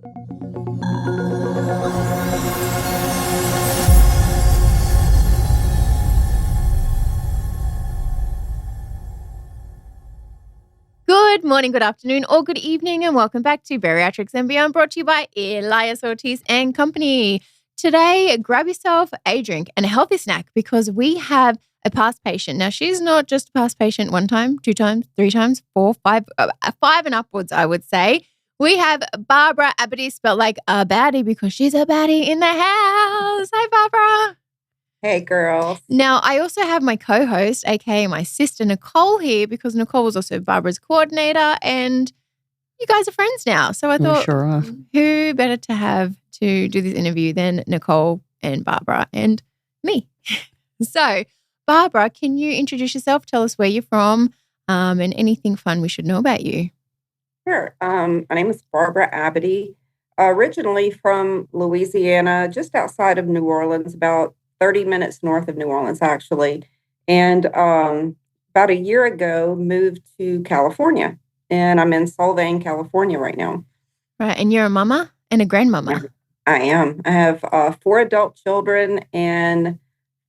Good morning, good afternoon, or good evening, and welcome back to Bariatrics and Beyond, brought to you by Elias Ortiz and Company. Today, grab yourself a drink and a healthy snack because we have a past patient. Now, she's not just a past patient one time, 2 times, 3 times, 4, 5, 5 and upwards, I would say. We have Barbara Abadie, spelled like a baddie because she's a baddie in the house. Hi, Barbara. Hey, girls. Now, I also have my co-host, aka my sister, Nicole, here because Nicole was also Barbara's coordinator and you guys are friends now. So I thought, sure are. Who better to have to do this interview than Nicole and Barbara and me? So, Barbara, can you introduce yourself? Tell us where you're from and anything fun we should know about you. Sure. My name is Barbara Abadie, originally from Louisiana, just outside of New Orleans, about 30 minutes north of New Orleans, actually. And about a year ago, moved to California. And I'm in Solvang, California right now. Right. And you're a mama and a grandmama. I am. I have 4 adult children and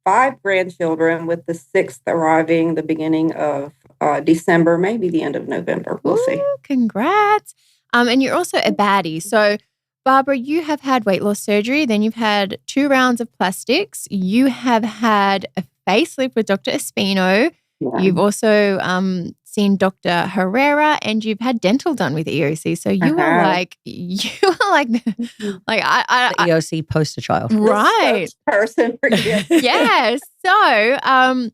5 grandchildren, with the 6th arriving the beginning of December, maybe the end of November. We'll see. Congrats. And you're also a baddie. So, Barbara, you have had weight loss surgery. Then you've had 2 rounds of plastics. You have had a facelift with Dr. Espino. Yeah. You've also seen Dr. Herrera, and you've had dental done with EOC. So you were like the EOC poster child, right? Person, yes. So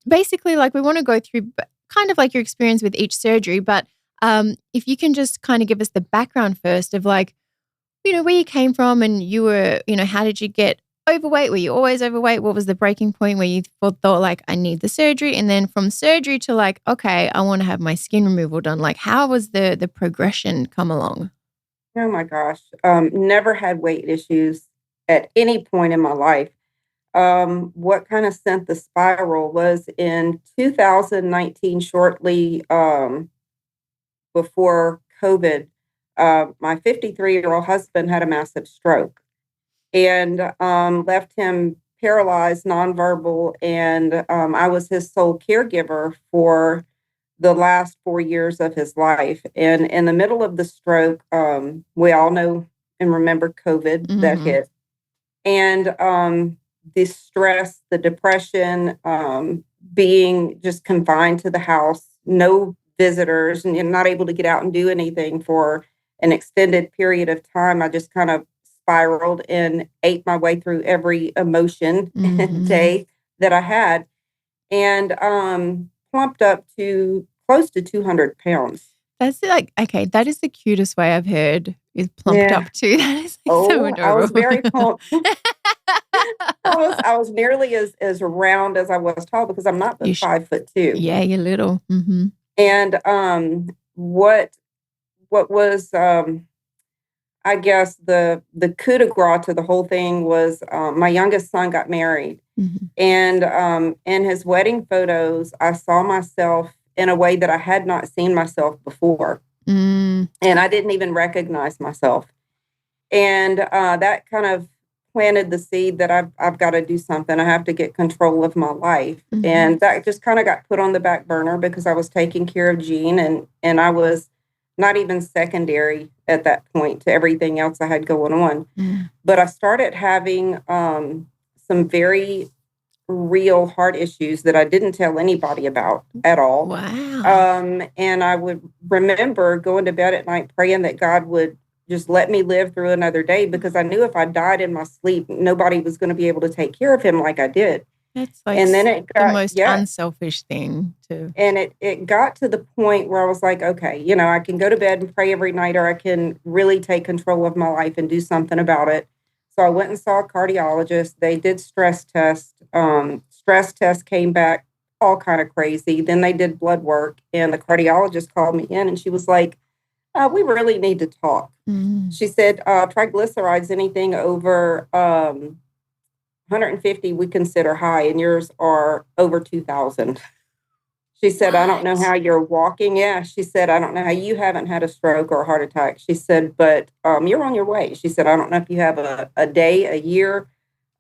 basically, like, we want to go through kind of like your experience with each surgery, but if you can just kind of give us the background first of, like, you know, where you came from, and you were, you know, how did you get overweight? Were you always overweight? What was the breaking point where you thought like, I need the surgery? And then from surgery to like, okay, I want to have my skin removal done. Like, how was the progression come along? Oh my gosh. Never had weight issues at any point in my life. What kind of sent the spiral was in 2019, shortly before COVID. My 53-year-old husband had a massive stroke and left him paralyzed, nonverbal, and I was his sole caregiver for the last 4 years of his life. And in the middle of the stroke, we all know and remember COVID that hit. And the stress, the depression, being just confined to the house, no visitors, and not able to get out and do anything for an extended period of time. I just kind of spiraled and ate my way through every emotion day that I had, and plumped up to close to 200 pounds. That's like, okay, that is the cutest way I've heard, is plumped up to. That is like so adorable. I was very plumped. I was nearly as round as I was tall, because I'm not but 5'2". Yeah, you're little. Mm-hmm. And what was I guess the coup de grace to the whole thing was my youngest son got married, and in his wedding photos, I saw myself in a way that I had not seen myself before, and I didn't even recognize myself, and that kind of planted the seed that I've got to do something. I have to get control of my life, and that just kind of got put on the back burner because I was taking care of Jean, and I was not even secondary at that point to everything else I had going on. But I started having some very real heart issues that I didn't tell anybody about at all. Wow. And I would remember going to bed at night praying that God would just let me live through another day, because I knew if I died in my sleep, nobody was going to be able to take care of him like I did. That's like, and then it got the most unselfish thing to. And it got to the point where I was like, okay, you know, I can go to bed and pray every night, or I can really take control of my life and do something about it. So I went and saw a cardiologist. They did stress tests. Stress test came back all kind of crazy. Then they did blood work, and the cardiologist called me in, and she was like, we really need to talk. She said, triglycerides, anything over 150 we consider high, and yours are over 2,000. She said, I don't know What? how you're walking. Yeah. She said, I don't know how you haven't had a stroke or a heart attack. She said, but you're on your way. She said, I don't know if you have a day, a year,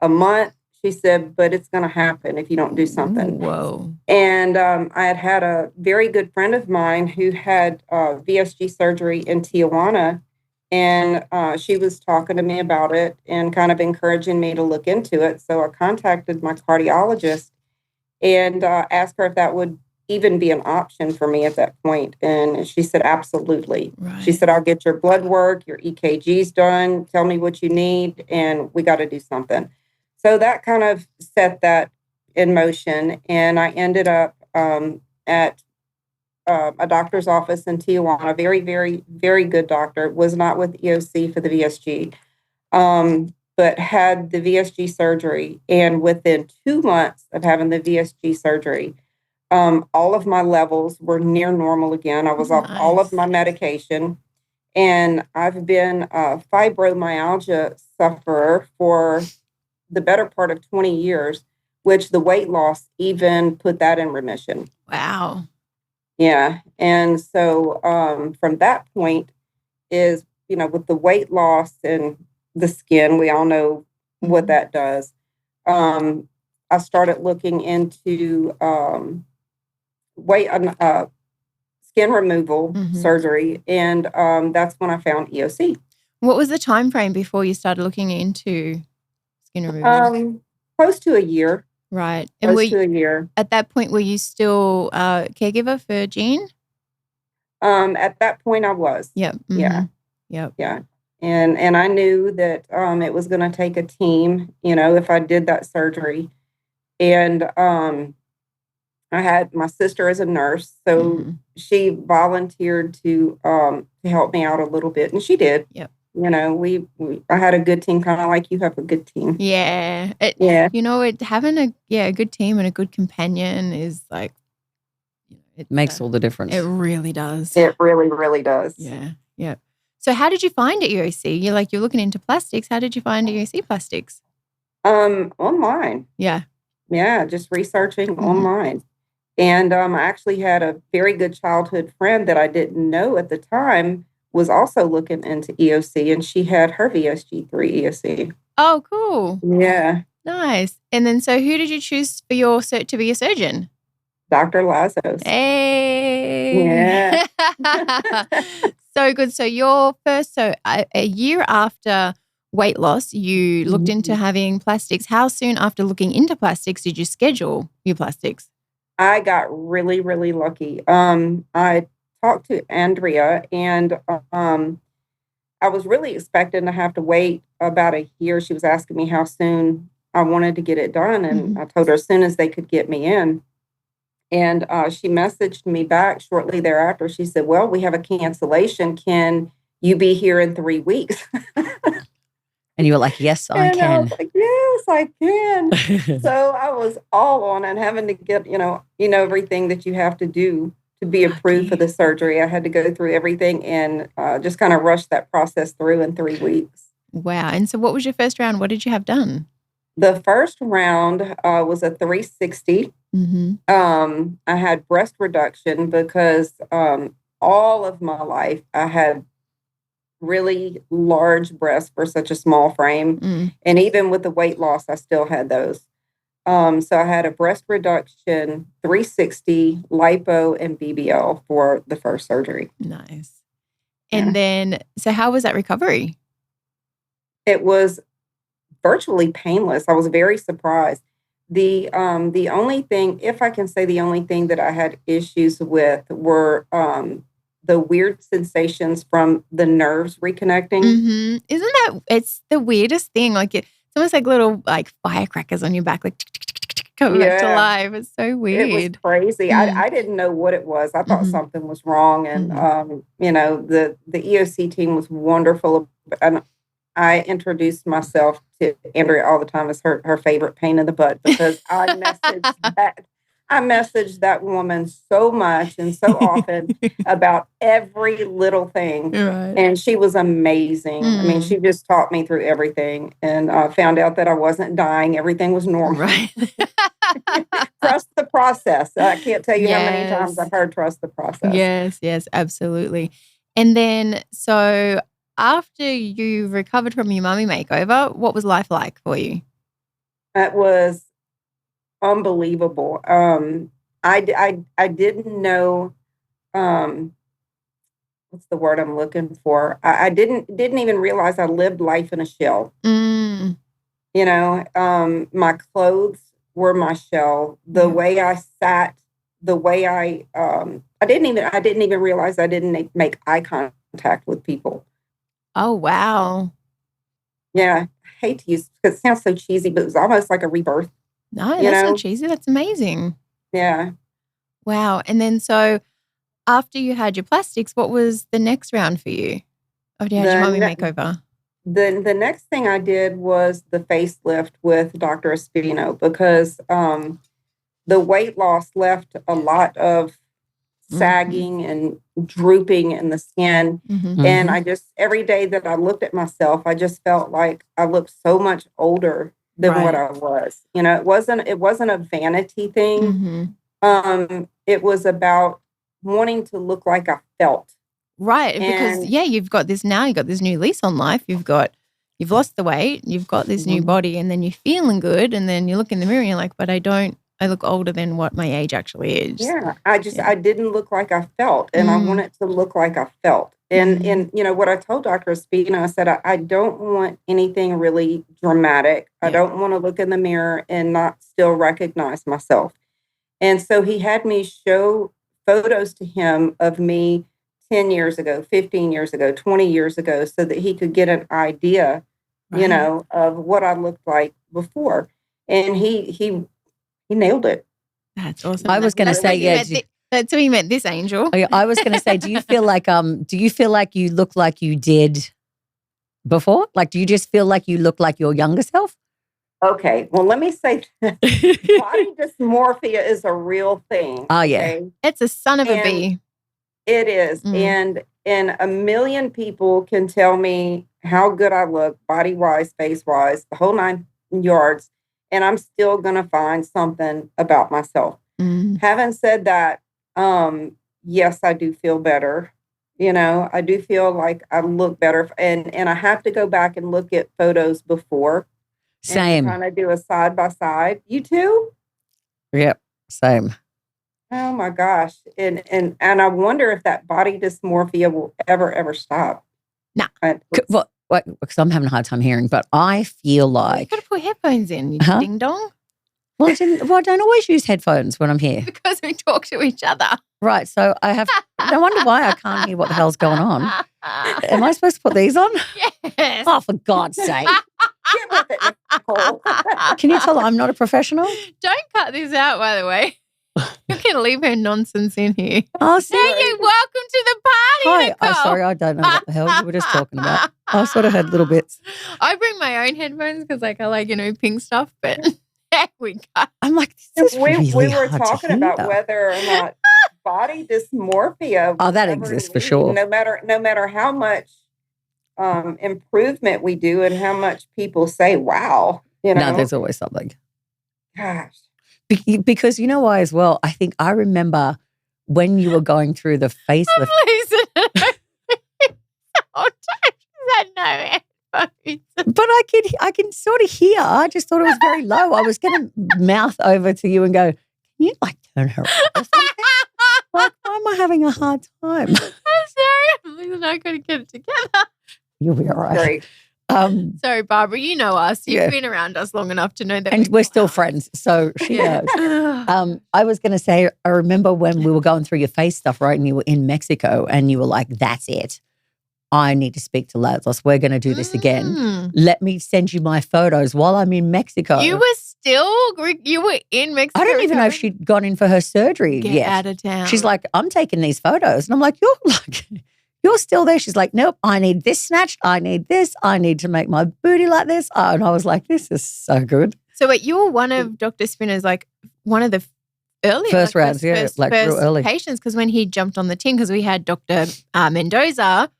a month. She said, but it's going to happen if you don't do something. Whoa. And I had a very good friend of mine who had VSG surgery in Tijuana. And she was talking to me about it and kind of encouraging me to look into it. So I contacted my cardiologist and asked her if that would even be an option for me at that point. And she said, absolutely. Right. She said, I'll get your blood work, your EKGs done, tell me what you need, and we got to do something. So that kind of set that in motion. And I ended up at a doctor's office in Tijuana, very, very, very good doctor, was not with EOC for the VSG, but had the VSG surgery. And within 2 months of having the VSG surgery, all of my levels were near normal again. I was off all of my medication. And I've been a fibromyalgia sufferer for the better part of 20 years, which the weight loss even put that in remission. Wow. Yeah. And so from that point is, with the weight loss and the skin, we all know what that does. I started looking into skin removal surgery, and that's when I found EOC. What was the time frame before you started looking into skin removal? Close to a year. Right. And close to a year. At that point, were you still caregiver for Jean? At that point, I was. Yep. Mm-hmm. Yeah. Yep. Yeah. And I knew that it was going to take a team, if I did that surgery. And I had my sister as a nurse, so she volunteered to help me out a little bit, and she did. Yep. I had a good team, kind of like you have a good team. Yeah. Having a good team and a good companion is like, it makes all the difference. It really does. It really, really does. Yeah. Yeah. So how did you find EOC? You're looking into plastics. How did you find EOC plastics? Online. Yeah. Yeah. Just researching online. And I actually had a very good childhood friend that I didn't know at the time was also looking into EOC, and she had her VSG3 EOC. Oh, cool. Yeah. Nice. And then, so who did you choose for your to be a surgeon? Dr. Lazos. Hey. Yeah. So good. So a year after weight loss, you looked into having plastics. How soon after looking into plastics did you schedule your plastics? I got really, really lucky. I talked to Andrea, and I was really expecting to have to wait about a year. She was asking me how soon I wanted to get it done, and I told her as soon as they could get me in. And she messaged me back shortly thereafter. She said, well, we have a cancellation. Can you be here in 3 weeks? And you were like, yes, I can. I was like, yes, I can. So I was all on and having to get, everything that you have to do to be approved for the surgery. I had to go through everything and just kind of rush that process through in 3 weeks. Wow. And so what was your first round? What did you have done? The first round was a 360. I had breast reduction because all of my life I had really large breasts for such a small frame. And even with the weight loss, I still had those. So I had a breast reduction, 360, lipo, and BBL for the first surgery. Nice. And then, so how was that recovery? It was virtually painless. I was very surprised. The only thing, if I can say the only thing that I had issues with were the weird sensations from the nerves reconnecting. Isn't that, it's the weirdest thing. Like it's almost like little like firecrackers on your back, like coming back to life. It's so weird. It was crazy. I didn't know what it was. I thought something was wrong. And, the EOC team was wonderful. And I introduced myself to Andrea all the time as her favorite pain in the butt because I messaged back. I messaged that woman so much and so often about every little thing. Right. And she was amazing. I mean, she just taught me through everything, and found out that I wasn't dying. Everything was normal. Right. Trust the process. I can't tell you how many times I've heard trust the process. Yes, absolutely. And then, so after you recovered from your mummy makeover, what was life like for you? It was unbelievable. I didn't know, what's the word I'm looking for? I didn't even realize I lived life in a shell. Mm. You know, my clothes were my shell. The way I sat, the way I didn't even realize I didn't make eye contact with people. Oh, wow. Yeah, I hate to use, because it sounds so cheesy, but it was almost like a rebirth. No, that's not cheesy. That's amazing. Yeah. Wow. And then, so after you had your plastics, what was the next round for you? After you had your mummy makeover? The next thing I did was the facelift with Dr. Espino, because the weight loss left a lot of sagging and drooping in the skin. And I just, every day that I looked at myself, I just felt like I looked so much older than what I was. You know, it wasn't a vanity thing. It was about wanting to look like I felt. Right. Because you've got this now, you've got this new lease on life. You've lost the weight, you've got this new body, and then you're feeling good. And then you look in the mirror and you're like, but I look older than what my age actually is. Yeah. I didn't look like I felt, and I wanted to look like I felt. And you know, what I told Dr. Espino, I said, I don't want anything really dramatic. I don't want to look in the mirror and not still recognize myself. And so he had me show photos to him of me 10 years ago, 15 years ago, 20 years ago, so that he could get an idea, you know, of what I looked like before. And he nailed it. That's awesome. I was going to say, that's when you met this angel. I was going to say, do you feel like you look like you did before? Like, do you just feel like you look like your younger self? Okay. Well, let me say body dysmorphia is a real thing. Oh, yeah. Okay? It's a son of a bee. It is. And a million people can tell me how good I look, body-wise, face-wise, the whole 9 yards, and I'm still going to find something about myself. Having said that, yes, I do feel better. You know, I do feel like I look better. And I have to go back and look at photos before. Same. Kind of do a side by side. You too? Yep. Same. Oh my gosh. And I wonder if that body dysmorphia will ever stop. No. Well, because I'm having a hard time hearing, but I feel like you've got to put headphones in, you ding dong. Well, I don't always use headphones when I'm here. Because we talk to each other. Right. So I wonder why I can't hear what the hell's going on. Am I supposed to put these on? Yes. Oh, for God's sake. Get with it, Nicole. Can you tell I'm not a professional? Don't cut this out, by the way. You can leave her nonsense in here. Oh, Hey, welcome to the party, Nicole. I'm sorry, I don't know what the hell you were just talking about. I sort of heard little bits. I bring my own headphones because I like, pink stuff, but there we go. I'm like, this is really we were hard talking to hear, about whether or not body dysmorphia. Oh, that exists for sure. No matter how much improvement we do and how much people say, wow. No, there's always something. Gosh. Because you know why as well? I think I remember when you were going through the facelift. But I can sort of hear. I just thought it was very low. I was going to mouth over to you and go, can you turn her off or something? Why am I having a hard time? I'm sorry. I'm not going to get it together. You'll be all right. Great. Sorry, Barbara, you know us. You've been around us long enough to know that. And we're still friends, so she knows. I was going to say, I remember when we were going through your face stuff, right? And you were in Mexico and you were like, that's it. I need to speak to Lazarus. We're going to do this again. Let me send you my photos while I'm in Mexico. You were in Mexico. I don't even know if she'd gone in for her surgery yet. Get out of town. She's like, I'm taking these photos. And I'm like, you're still there. She's like, nope, I need this snatched. I need this. I need to make my booty like this. And I was like, this is so good. So wait, you were one of Dr. Spinner's, like one of the early. First rounds, yeah, like real early. Patients, because when he jumped on the team, because we had Dr. Mendoza,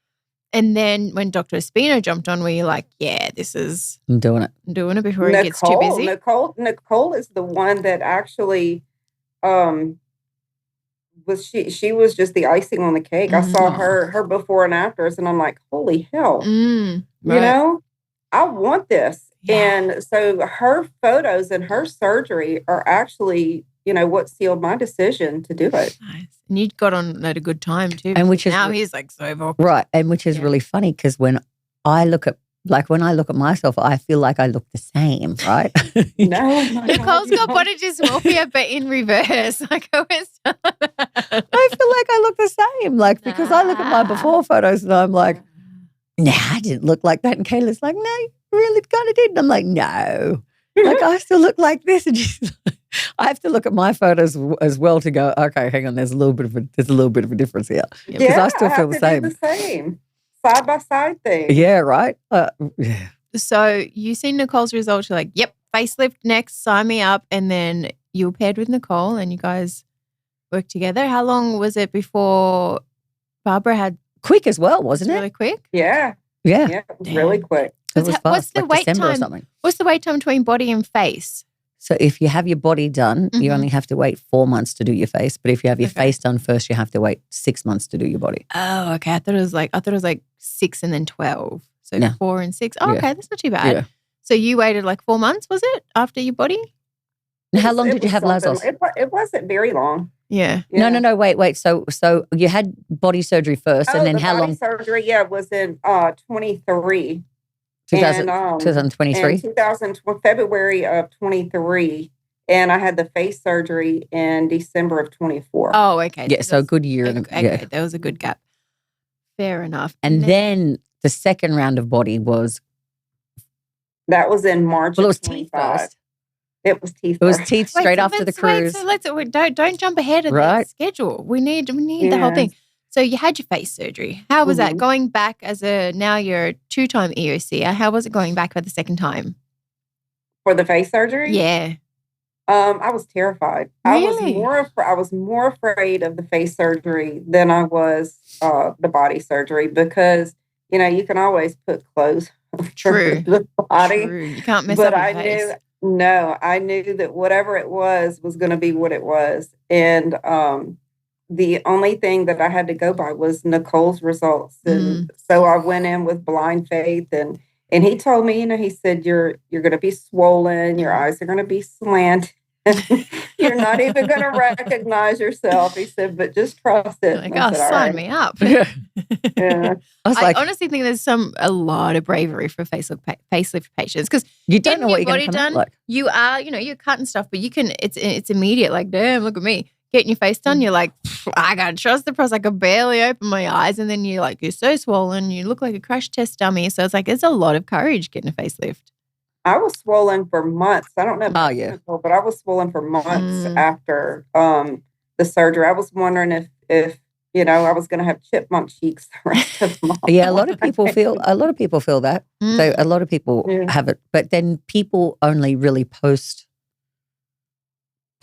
and then when Dr. Espino jumped on, we were like, yeah, I'm doing it. Before he gets too busy. Nicole is the one that actually she was just the icing on the cake. I saw her before and afters, and I'm like, holy hell. You know, I want this. Yeah. And so her photos and her surgery are actually, what sealed my decision to do it. Nice. And you got on at a good time too. And which is now he's like so vocal. Right. And which is really funny because when I look at myself, I feel like I look the same, right? No. Nicole's got body dysmorphia, but in reverse. Like I feel like I look the same. Like, because I look at my before photos and I'm like, nah, I didn't look like that. And Kayla's like, no, you really kind of did. And I'm like, no. Like, I still look like this. And I have to look at my photos as well to go, okay, hang on, there's a little bit of a difference here. Because I still feel the same. Do the same. Side by side thing. Yeah, right. Yeah. So you seen Nicole's results. You're like, yep, facelift next, sign me up. And then you were paired with Nicole and you guys worked together. How long was it before Barbara had? Quick as well, wasn't it? Really quick? Yeah. Yeah. Yeah, it was really quick. It was fast, what's the wait December time? Or something. What's the wait time between body and face? So if you have your body done, you only have to wait 4 months to do your face. But if you have your face done first, you have to wait 6 months to do your body. Oh, okay. I thought it was like 6 and then 12. So 4 and 6. Oh, okay. That's not too bad. Yeah. So you waited like 4 months, was it, after your body? How long did you have Lazos? It wasn't very long. Yeah. No. Wait. So you had body surgery first, and then how long? Surgery, was in 23. 2023? February of 23. And I had the face surgery in December of 24. Oh, okay. Yeah, so a good year. Okay, there was a good gap. Fair enough. And then the second round of body was? That was in March of 25. Teeth first. It was teeth. It was teeth straight after the cruise. Don't jump ahead of the schedule. We need the whole thing. So you had your face surgery. How was that going back now you're a 2-time EOC? How was it going back for the second time? For the face surgery? Yeah. I was terrified. Really? I was more afraid of the face surgery than I was the body surgery because, you can always put clothes True. over the body. True. You can't mess up your face. I knew that whatever it was going to be what it was. And the only thing that I had to go by was Nicole's results. And so I went in with blind faith and he told me, he said, you're going to be swollen. Your eyes are going to be slanted. You're not even going to recognize yourself. He said, but just trust it. Like, sign me up. Yeah. I honestly think there's a lot of bravery for facelift patients because you don't know what you're going to come out like. You are, you're cutting stuff, but you can, it's immediate. Like, damn, look at me. Getting your face done, you're like, I got to trust the process. I could barely open my eyes. And then you're so swollen. You look like a crash test dummy. So it's like, it's a lot of courage getting a facelift. I was swollen for months. I don't know about Nicole, but I was swollen for months after the surgery. I was wondering if I was going to have chipmunk cheeks the rest of the month. Yeah, a lot of people feel that. So a lot of people have it. But then people only really post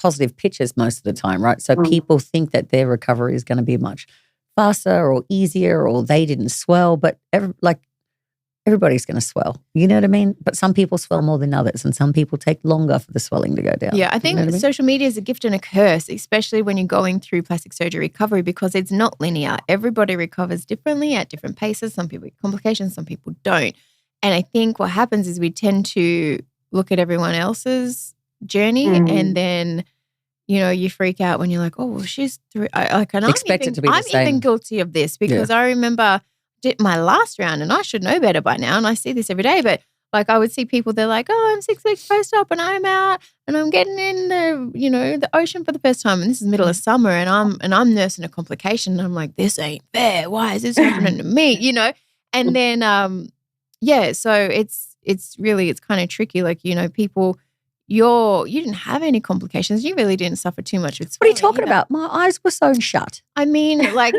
positive pictures most of the time, right? So people think that their recovery is going to be much faster or easier or they didn't swell, but everybody's going to swell. You know what I mean? But some people swell more than others and some people take longer for the swelling to go down. Yeah, I think social media is a gift and a curse, especially when you're going through plastic surgery recovery because it's not linear. Everybody recovers differently at different paces. Some people get complications, some people don't. And I think what happens is we tend to look at everyone else's journey and then you freak out when you're like, oh well, she's through I'm even guilty of this because I remember my last round and I should know better by now and I see this every day, but like I would see people, they're like, oh, I'm 6 weeks post-op and I'm out and I'm getting in the ocean for the first time and this is middle of summer and I'm nursing a complication and I'm like, this ain't fair, why is this happening to me, and then so it's kind of tricky, like people you didn't have any complications. You really didn't suffer too much with swelling. What are you talking about? My eyes were sewn shut. I mean, like,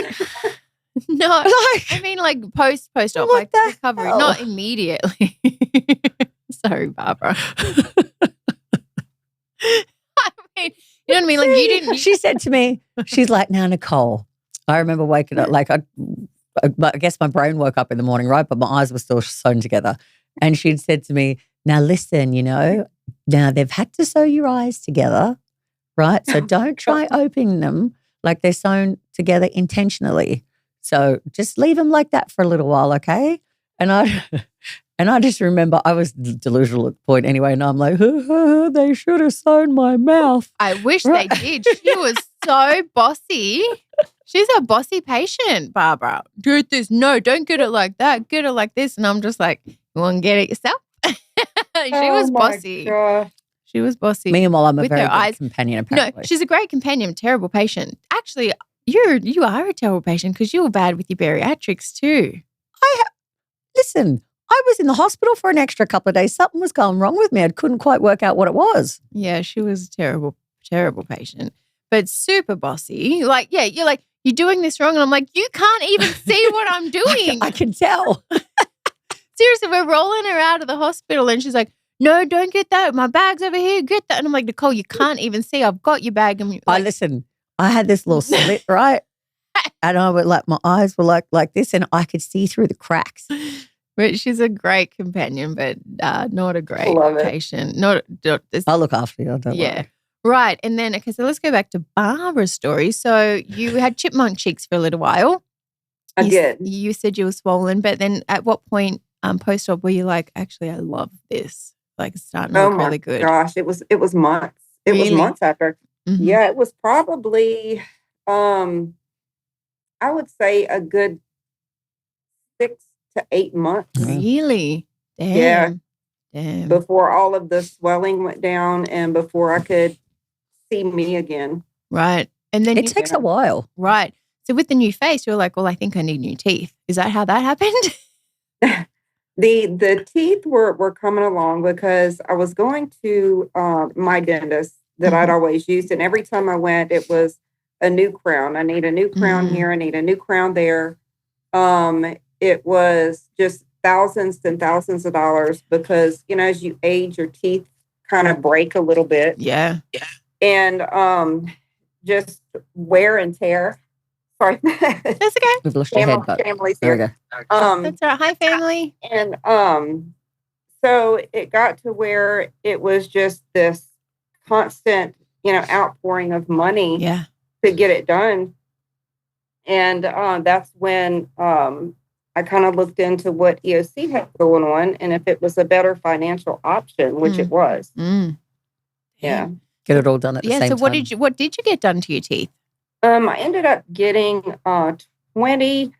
no. I mean, like post-op, like recovery, not immediately. Sorry, Barbara. I mean, You know what I mean? Like you didn't. She said to me, she's like, now, Nicole, I remember waking up, like I guess my brain woke up in the morning, right? But my eyes were still sewn together. And she'd said to me, now listen, now they've had to sew your eyes together, right? So don't try opening them like they're sewn together intentionally. So just leave them like that for a little while, okay? And I just remember I was delusional at the point anyway, and I'm like, they should have sewn my mouth. I wish they did. She was so bossy. She's a bossy patient, Barbara. Do this. No, don't get it like that. Get it like this. And I'm just like, you want to get it yourself? She was bossy. God. She was bossy. Meanwhile, I'm a very good companion, apparently. No, she's a great companion, terrible patient. Actually, you are a terrible patient because you were bad with your bariatrics too. Listen, I was in the hospital for an extra couple of days. Something was going wrong with me. I couldn't quite work out what it was. Yeah, she was a terrible, terrible patient, but super bossy. Like, yeah, you're like, you're doing this wrong. And I'm like, you can't even see what I'm doing. I can tell. Seriously, we're rolling her out of the hospital and she's like, no, don't get that. My bag's over here. Get that. And I'm like, Nicole, you can't even see. I've got your bag. And like, listen, I had this little slit, right? And I would like, my eyes were like this and I could see through the cracks. But she's a great companion, but not a great patient. I'll look after you. Don't worry. Right. And then, okay, so let's go back to Barbara's story. So you had chipmunk cheeks for a little while. I did. You said you were swollen, but then at what point post-op were you like, actually, I love this? Like it's starting to look really good. Oh my gosh, it was months. It was months after. Mm-hmm. Yeah, it was probably, I would say a good 6 to 8 months. Really? Damn. Damn. Before all of the swelling went down and before I could see me again. Right. And then it takes a while. Right. So with the new face, you're like, well, I think I need new teeth. Is that how that happened? The teeth were coming along because I was going to my dentist that I'd always used. And every time I went, it was a new crown. I need a new crown here. I need a new crown there. It was just thousands and thousands of dollars because, as you age, your teeth kind of break a little bit. Yeah. And just wear and tear. Sorry. That's okay. We've lost your head, but family's there here. we go. That's all right. Hi, family. And so it got to where it was just this constant, outpouring of money to get it done. And that's when I kind of looked into what EOC had going on and if it was a better financial option, which it was. Yeah. Get it all done at the same time. Yeah, so what did you get done to your teeth? I ended up getting 20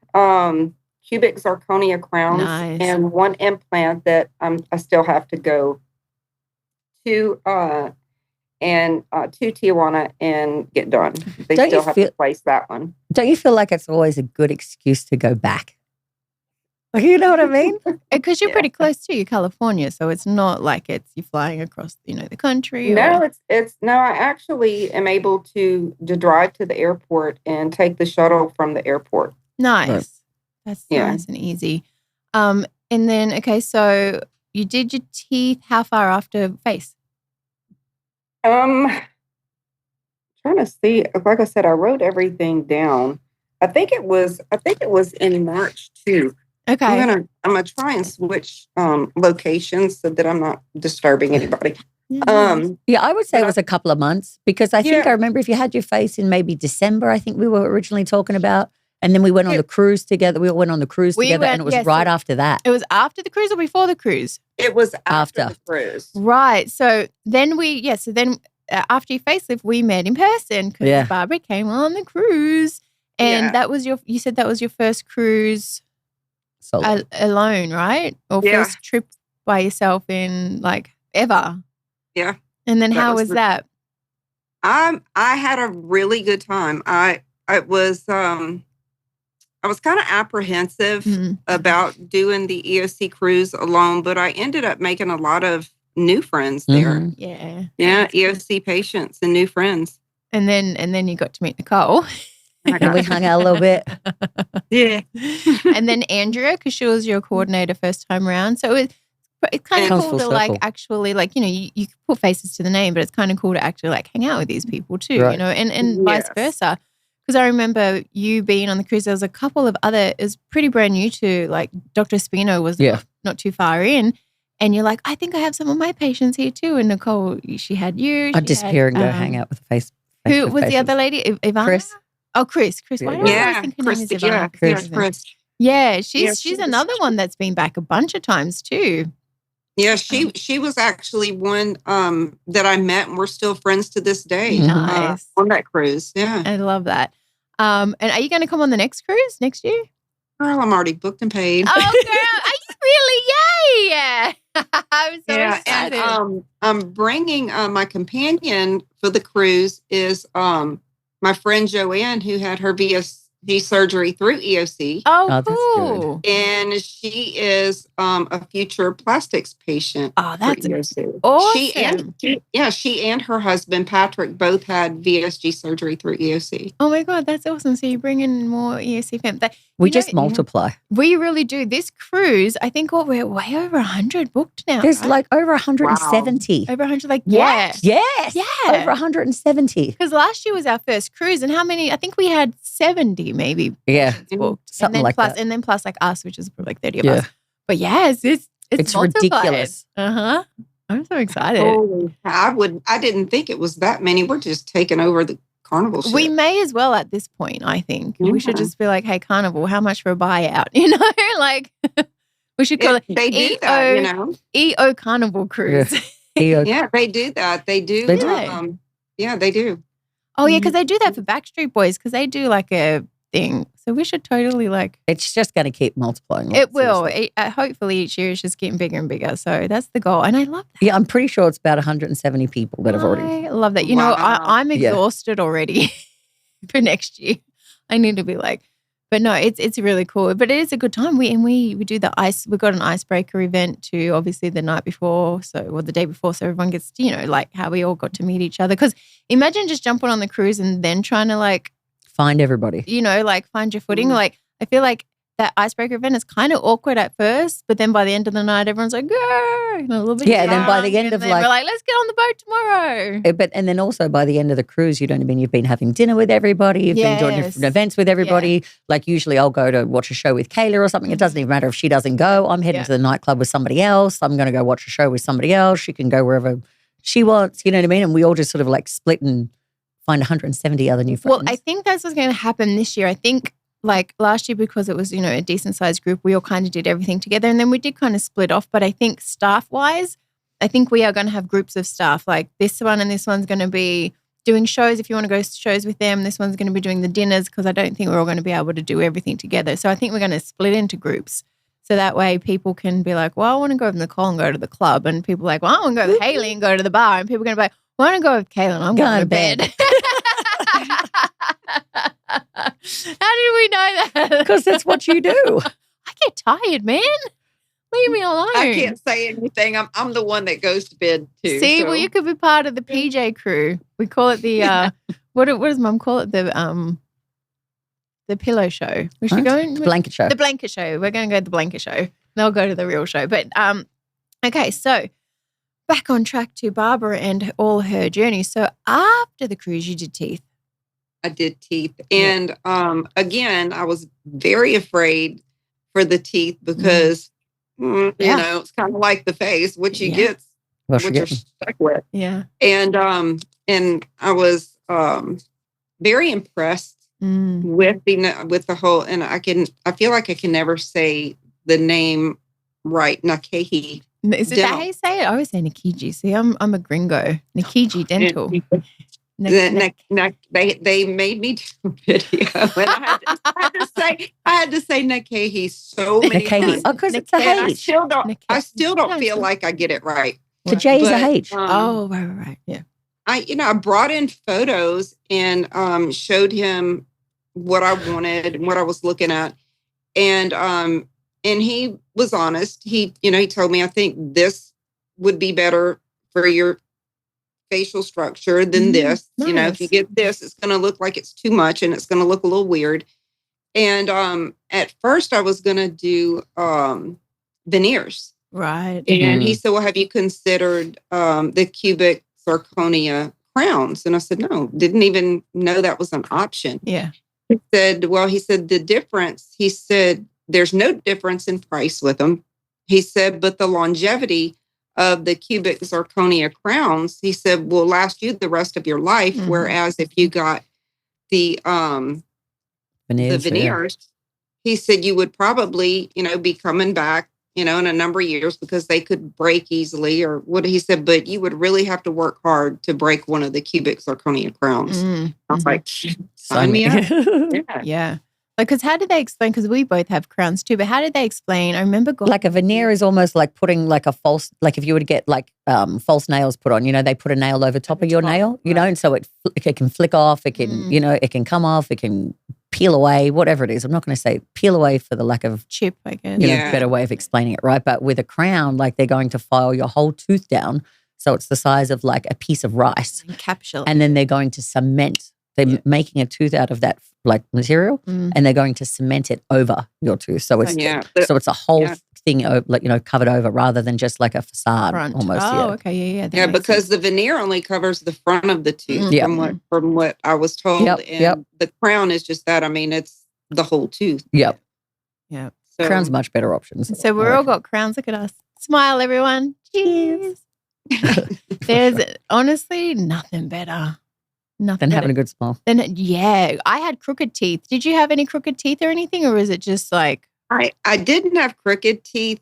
cubic zirconia crowns and one implant that I still have to go to Tijuana and get done. They still have to place that one. Don't you feel like it's always a good excuse to go back? You know what I mean? Because you're pretty close to California, so it's not like you're flying across, the country. No, I actually am able to drive to the airport and take the shuttle from the airport. Nice. Right. That's nice and easy. And then, okay, so you did your teeth. How far after face? Trying to see. Like I said, I wrote everything down. I think it was in March too. Okay. I'm gonna try and switch locations so that I'm not disturbing anybody. I would say it was a couple of months because I think I remember if you had your face in maybe December, I think we were originally talking about, and then we went on the cruise together. We all went on the cruise together, and it was right after that. It was after the cruise or before the cruise? It was after the cruise. Right. So then after your facelift, we met in person because Barbara came on the cruise, and that was you said that was your first cruise. Alone, right? Or first trip by yourself in ever. Yeah. And then how was that? I had a really good time. I was kind of apprehensive about doing the EOC cruise alone, but I ended up making a lot of new friends there. Yeah. Yeah, EOC patients and new friends. And then you got to meet Nicole. And we hung out a little bit. Yeah. And then Andrea, because she was your coordinator first time around. So it was it's kind Comes of cool full to like circle. actually like, you can put faces to the name, but it's kind of cool to actually like hang out with these people too, Right. and vice versa. Because I remember you being on the cruise, there was a couple of it was pretty brand new to like Dr. Spino was not too far in. And you're like, I think I have some of my patients here too. And Nicole, she had you. I'd disappear and go hang out with the face. Who was the other lady? Ivana? Chris. Oh, Chris. Why do I always think her name is Ivana? Chris. Yeah, she's another one that's been back a bunch of times too. Yeah, she was actually one that I met, and we're still friends to this day. Nice. On that cruise. Yeah. I love that. And are you going to come on the next cruise next year? Girl, I'm already booked and paid. Oh, girl, are you really? Yay! Yeah. I'm so excited. And I'm bringing my companion for the cruise is my friend Joanne, who had her VSG surgery through EOC. Oh, cool. And she is a future plastics patient. Oh, that's awesome. She and her husband, Patrick, both had VSG surgery through EOC. Oh, my God. That's awesome. So you bring in more EOC fam. We just multiply. We really do. This cruise, I think we're way over 100 booked now. There's like over 170. Wow. Over 100, like, what? Yes. Over 170. Because last year was our first cruise, and how many? I think we had 70 maybe. Yeah. Booked. Something like that. And then plus like us, which is probably like 30 of us. But yes, it's ridiculous. I'm so excited. I didn't think it was that many. We're just taking over the Carnival ship. We may as well at this point, I think. We should just be like, hey, Carnival, how much for a buyout? You know, like we should call it they do that, EO Carnival Cruise. Yeah, they do that. They do. They do. Yeah, they do. Oh, yeah, because they do that for Backstreet Boys because they do like a thing. So we should totally like. It's just going to keep multiplying. It will. Hopefully each year it's just getting bigger and bigger. So that's the goal. And I love that. Yeah, I'm pretty sure it's about 170 people that have already. I love that. You know, I'm exhausted already for next year. I need to be like, but no, it's really cool. But it is a good time. We do the ice. We got an icebreaker event too, obviously the night before, or the day before, so everyone gets, like how we all got to meet each other. Because imagine just jumping on the cruise and then trying to like find everybody. Like find your footing. Like I feel like that icebreaker event is kind of awkward at first, but then by the end of the night, everyone's like, "Go!" A little bit. Yeah, then by the end of we're like, let's get on the boat tomorrow. And then also by the end of the cruise, you've been having dinner with everybody, you've been doing different events with everybody. Yeah. Like usually I'll go to watch a show with Kayla or something. It doesn't even matter if she doesn't go. I'm heading to the nightclub with somebody else. I'm going to go watch a show with somebody else. She can go wherever she wants. You know what I mean? And we all just sort of like split and find 170 other new friends. Well, I think that's what's going to happen this year. I think like last year, because it was, a decent sized group, we all kind of did everything together. And then we did kind of split off. But I think staff wise, I think we are going to have groups of staff. Like this one and this one's going to be doing shows. If you want to go to shows with them, this one's going to be doing the dinners because I don't think we're all going to be able to do everything together. So I think we're going to split into groups. So that way people can be like, well, I want to go with Nicole and go to the club. And people are like, well, I want to go with Haley and go to the bar. And people are going to be like, well, I want to go with Kayla and I'm going to bed. How did we know that? Because that's what you do. I get tired, man. Leave me alone. I can't say anything. I'm the one that goes to bed too. See, well, you could be part of the PJ crew. We call it the what does Mum call it? The pillow show. We should go in the blanket show. The blanket show. We're going to go to the blanket show. They'll go to the real show. But okay, so back on track to Barbara and all her journey. So after the cruise, you did teeth. I did teeth. And again, I was very afraid for the teeth because, it's kind of like the face, what you get, what you're stuck with. Yeah. And I was very impressed with the whole, and I feel like I can never say the name right, Nakehi. Is it that how you say it? I always say Nikiji. See, I'm a gringo. Nikiji Dental. They made me do a video, and I had to say Nakehi so many times. Oh, because it's a H. I still don't feel like I get it right. The J is a H. Right. Yeah. I brought in photos and showed him what I wanted and what I was looking at, and he was honest. He told me, I think this would be better for your facial structure than this. Nice. If you get this, it's going to look like it's too much and it's going to look a little weird. And at first I was going to do veneers. Right. And he said, well, have you considered the cubic zirconia crowns? And I said, no, didn't even know that was an option. Yeah. He said, the difference, he said, there's no difference in price with them. He said, but the longevity of the cubic zirconia crowns, he said, will last you the rest of your life. Whereas if you got the veneers, he said you would probably, be coming back, in a number of years because they could break easily or what he said, but you would really have to work hard to break one of the cubic zirconia crowns. I was like, sign me up. Yeah. Like, because how did they explain? Because we both have crowns too, but how did they explain? I remember like a veneer is almost like putting like a false, like if you were to get like false nails put on, they put a nail over top of your nail, know, and so it can flick off, it can, it can come off, it can peel away, whatever it is. I'm not going to say peel away for the lack of chip, I guess. Better way of explaining it, right? But with a crown, like they're going to file your whole tooth down, so it's the size of like a piece of rice, encapsulate, and then they're going to cement. They're making a tooth out of that like material, and they're going to cement it over your tooth. So it's it's a whole thing, like covered over, rather than just like a facade almost. Oh, okay, yeah. Because the veneer only covers the front of the tooth, from what I was told, and the crown is just that. I mean, it's the whole tooth. Yep. Yeah. So, crown's much better options. So we're all got crowns. Look at us. Smile, everyone. Cheers. There's honestly nothing better. Than having a good smile. Then I had crooked teeth. Did you have any crooked teeth or anything, or is it just like I didn't have crooked teeth.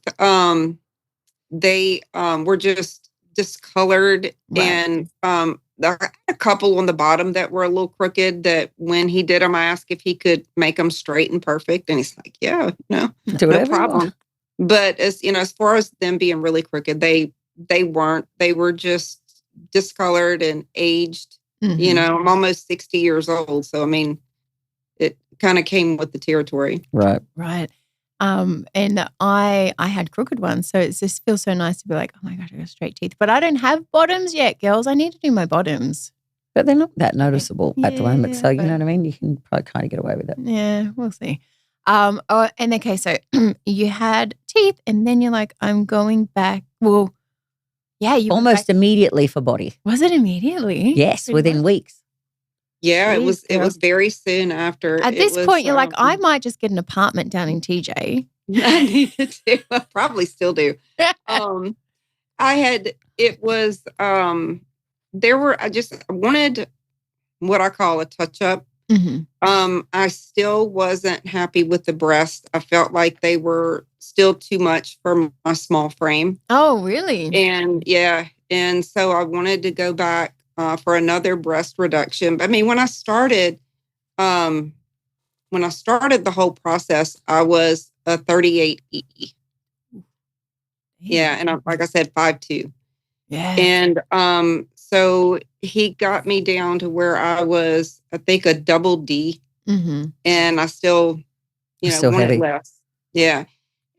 They were just discolored, and there were a couple on the bottom that were a little crooked. That when he did them, I asked if he could make them straight and perfect, and he's like, "Yeah, no problem." But as far as them being really crooked, they weren't. They were just discolored and aged. I'm almost 60 years old. So, I mean, it kind of came with the territory. Right. Right. And I had crooked ones. So it just feels so nice to be like, oh my gosh, I got straight teeth. But I don't have bottoms yet, girls. I need to do my bottoms. But they're not that noticeable at the moment. So, you know what I mean? You can probably kind of get away with it. Yeah, we'll see. And okay, so you had teeth and then you're like, I'm going back. Well, yeah, you almost immediately for body. Was it immediately? Yes, within weeks. Yeah, jeez, it was very soon after. At this point, you're like, I might just get an apartment down in TJ. I needed to. I probably still do. I wanted what I call a touch up. I still wasn't happy with the breast. I felt like they were still too much for my small frame. Oh, really? And so I wanted to go back for another breast reduction. I mean, when I started the whole process, I was a 38 E. Yeah, and like I said, 5'2". Yeah. And so he got me down to where I was, I think, a double D. And I still, wanted less. Yeah.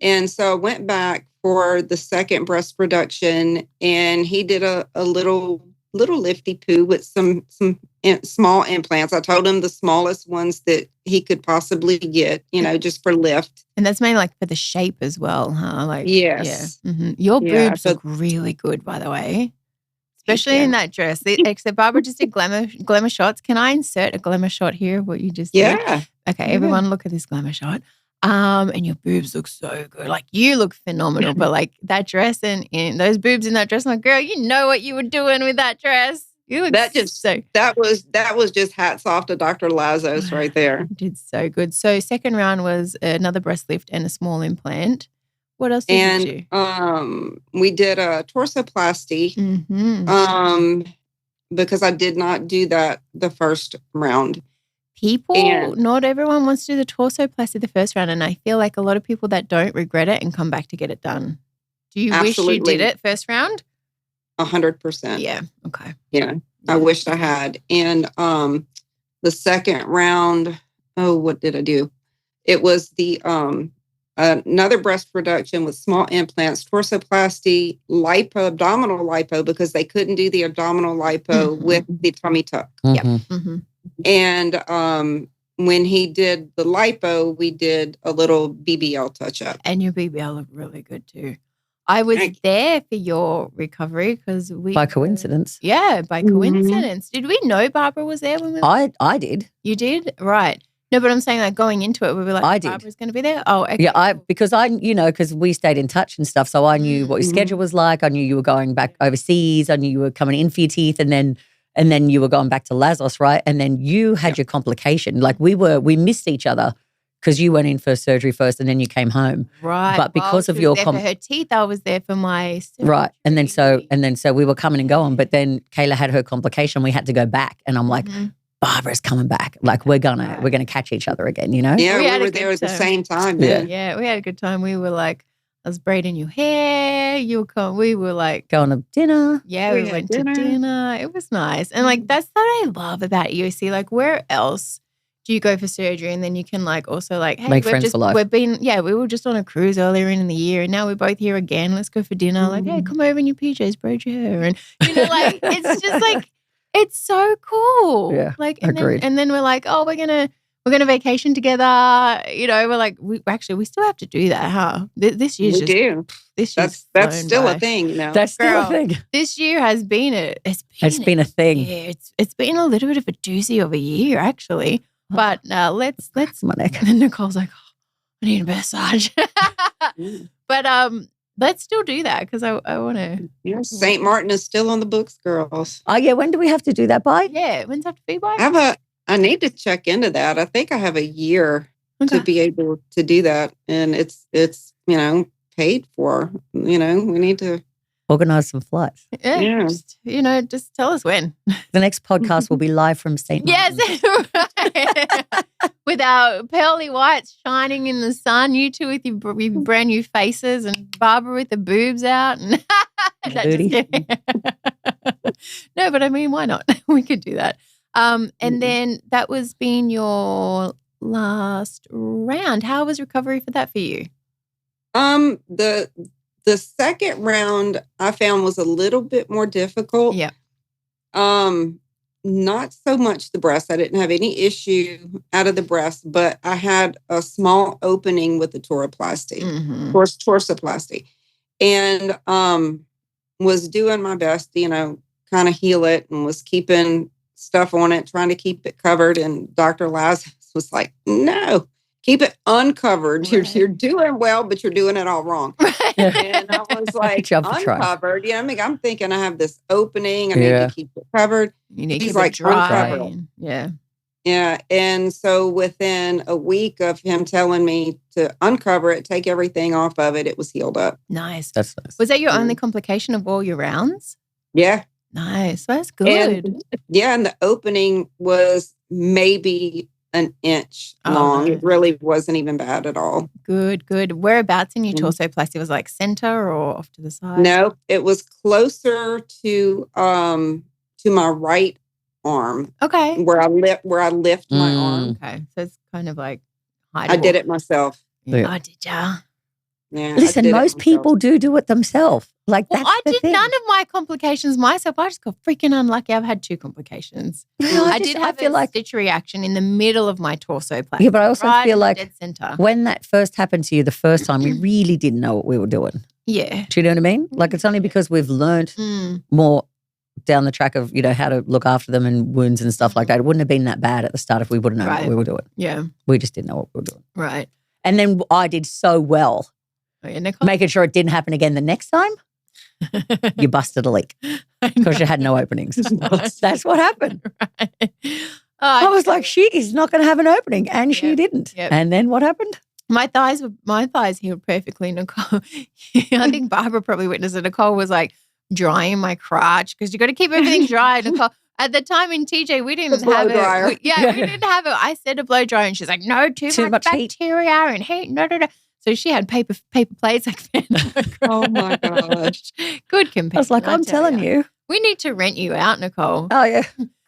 And so I went back for the second breast reduction, and he did a little lifty poo with some small implants. I told him the smallest ones that he could possibly get, just for lift. And that's mainly like for the shape as well, huh? Like, yes. Yeah. Your boobs look really good, by the way. Especially in that dress. Except Barbara just did glamour shots. Can I insert a glamour shot here of what you just did? Yeah. Okay, everyone look at this glamour shot. And your boobs look so good. Like, you look phenomenal. But like that dress and those boobs in that dress, I'm like, girl, you know what you were doing with that dress. You look that was just hats off to Dr. Lazos right there. You did so good. So second round was another breast lift and a small implant. What else did you do? We did a torsoplasty because I did not do that the first round. Not everyone wants to do the torsoplasty the first round, and I feel like a lot of people that don't regret it and come back to get it done. Do you wish you did it first round? 100%. Yeah. Okay. Yeah. I wished I had. And the second round, what did I do? It was the another breast reduction with small implants, torsoplasty, abdominal lipo, because they couldn't do the abdominal lipo with the tummy tuck. And when he did the lipo, we did a little BBL touch up. And your BBL looked really good too. I was Thank you. there for your recovery because we By coincidence. Yeah, by coincidence. Did we know Barbara was there when we? I did. You did, right? No, but I'm saying like going into it, we were like, I did. Barbara's going to be there. Oh, okay. Yeah, because because we stayed in touch and stuff, so I knew what your schedule was like. I knew you were going back overseas. I knew you were coming in for your teeth, and then you were going back to Lazos, right? And then you had your complication. Like we missed each other because you went in for surgery first, and then you came home, right? But because of your for her teeth, I was there for my surgery. Right, and then so we were coming and going, but then Kayla had her complication. We had to go back, and I'm like. Barbara's coming back. Like we're gonna catch each other again, you know? Yeah, we were there at the same time. Yeah, we had a good time. We were like, I was braiding your hair. You were coming. We were like going to dinner. Yeah, we went to dinner. It was nice, and like that's what I love about EOC. Like, where else do you go for surgery, and then you can like also like, hey, make friends for life. We were just on a cruise earlier in the year, and now we're both here again. Let's go for dinner. Like, hey, come over in your PJs, braid your hair, and like it's just like. It's so cool. Yeah, like agreed. And then we're like, oh, we're gonna vacation together. You know, we're like, we still have to do that, huh? This year's we do. This year's that's still a thing, you know. That's still a thing. This year has been it's been a thing. Yeah, it's been a little bit of a doozy of a year actually. But let's my neck. And Nicole's like, oh, I need a massage. But let's still do that because I want to. Yeah, St. Martin is still on the books, girls. Oh yeah, when do we have to do that by? Yeah, when's that to be by? I need to check into that. I think I have a year to be able to do that, and it's paid for. We need to organize some flights. Yeah. Just tell us when. The next podcast will be live from St. Martin. Yes, right. With our pearly whites shining in the sun, you two with your brand new faces, and Barbara with the boobs out. And no, but I mean, why not? We could do that. And then that was being your last round. How was recovery for that for you? The second round I found was a little bit more difficult. Yeah. Not so much the breast. I didn't have any issue out of the breast, but I had a small opening with the toroplasty, torsoplasty, and was doing my best, kind of heal it, and was keeping stuff on it, trying to keep it covered. And Dr. Lazarus was like, no, keep it uncovered. Right. You're doing well, but you're doing it all wrong. Right. And I was like, uncovered. I'm thinking I have this opening. I need to keep it covered. You need to keep it dry. Uncovered. Yeah. Yeah. And so within a week of him telling me to uncover it, take everything off of it, it was healed up. Nice. That's nice. Was that your only complication of all your rounds? Yeah. Nice. That's good. And the opening was maybe an inch long. It really wasn't even bad at all. Good. Whereabouts in your torsoplasty? Was it like center or off to the side? No, it was closer to my right arm. Okay. Where I lift my arm. Okay. So it's kind of like I did it myself. Yeah. Oh, did ya? Yeah. Listen, most people do it themselves. Like that's I the did thing. none of my complications myself. I just got freaking unlucky. I've had 2 complications. I did have a stitch reaction in the middle of my torsoplasty. Yeah, but I also feel like dead center. When that first happened to you the first time, we really didn't know what we were doing. Yeah. Do you know what I mean? Like it's only because we've learned more down the track of, how to look after them and wounds and stuff like that. It wouldn't have been that bad at the start if we wouldn't know what we were doing. Yeah. We just didn't know what we were doing. Right. And then I did so well, making sure it didn't happen again the next time. You busted a leak because you had no openings. That's what happened. Right. I was like, she is not going to have an opening, and she didn't. Yep. And then what happened? My thighs healed perfectly. Nicole, I think Barbara probably witnessed it. Nicole was like drying my crotch because you got to keep everything dry. Nicole, at the time in TJ, we didn't have it. We didn't have it. I said a blow dryer, and she's like, no, too much bacteria and heat. No. So she had paper plates like that. Oh my gosh. Good comparison. I was like, I'm telling you. We need to rent you out, Nicole. Oh yeah.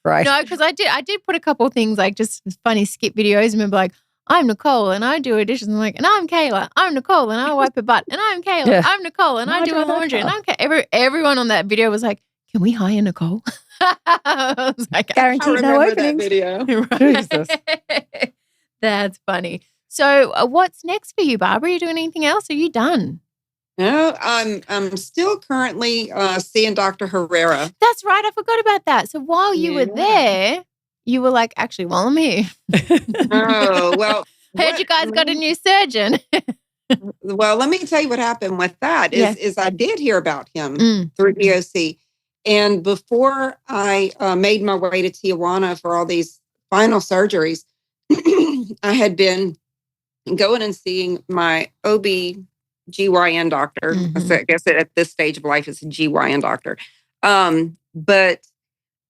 Right. No, because I did put a couple of things like just funny skit videos. Remember, like, I'm Nicole and I do additions. I'm like, and I'm Kayla. I'm Nicole and I wipe a butt. And I'm Kayla. Yeah. I'm Nicole and I do a laundry. And I'm everyone on that video was like, can we hire Nicole? I was like, guaranteed no openings. That video. Jesus. That's funny. So what's next for you, Barbara? Are you doing anything else? Are you done? No, I'm still currently seeing Dr. Herrera. That's right. I forgot about that. So while you were there, you were like, actually, while I'm here. Oh, well. Heard you guys got a new surgeon. Well, let me tell you what happened with that is I did hear about him through EOC. And before I made my way to Tijuana for all these final surgeries, I had been going and seeing my OB-GYN doctor. I guess at this stage of life, it's a GYN doctor. But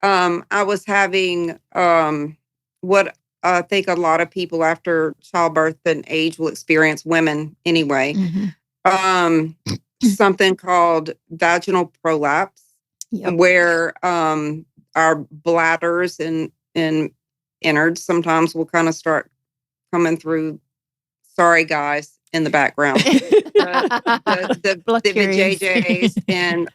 I was having what I think a lot of people after childbirth and age will experience, women anyway, something called vaginal prolapse, where our bladders and innards sometimes will kind of start coming through. Sorry, guys, in the background. the vajayjays and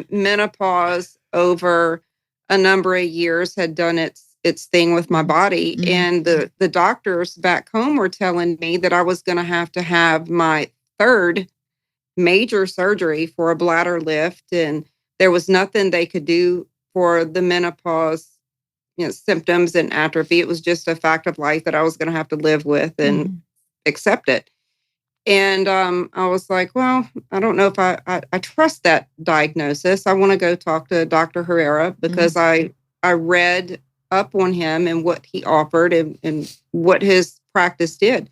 menopause over a number of years had done its thing with my body. And the doctors back home were telling me that I was going to have my third major surgery for a bladder lift. And there was nothing they could do for the menopause, symptoms and atrophy. It was just a fact of life that I was going to have to live with and accept it. And I was like, well, I don't know if I trust that diagnosis. I want to go talk to Dr. Herrera because I read up on him and what he offered and what his practice did.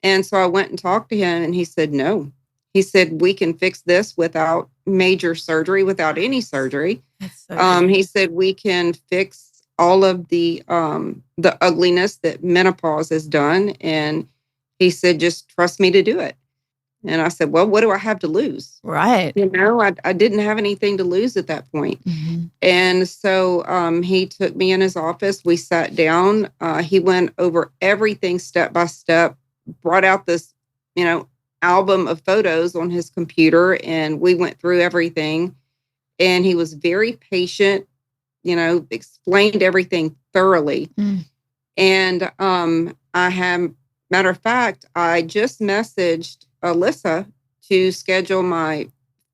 And so I went and talked to him and he said, no. He said, we can fix this without major surgery, without any surgery. He said, we can fix all of the ugliness that menopause has done. And he said, just trust me to do it. And I said, well, what do I have to lose? Right. I didn't have anything to lose at that point. And so he took me in his office. We sat down. He went over everything step by step, brought out this, album of photos on his computer. And we went through everything. And he was very patient, explained everything thoroughly. And matter of fact, I just messaged Alyssa to schedule my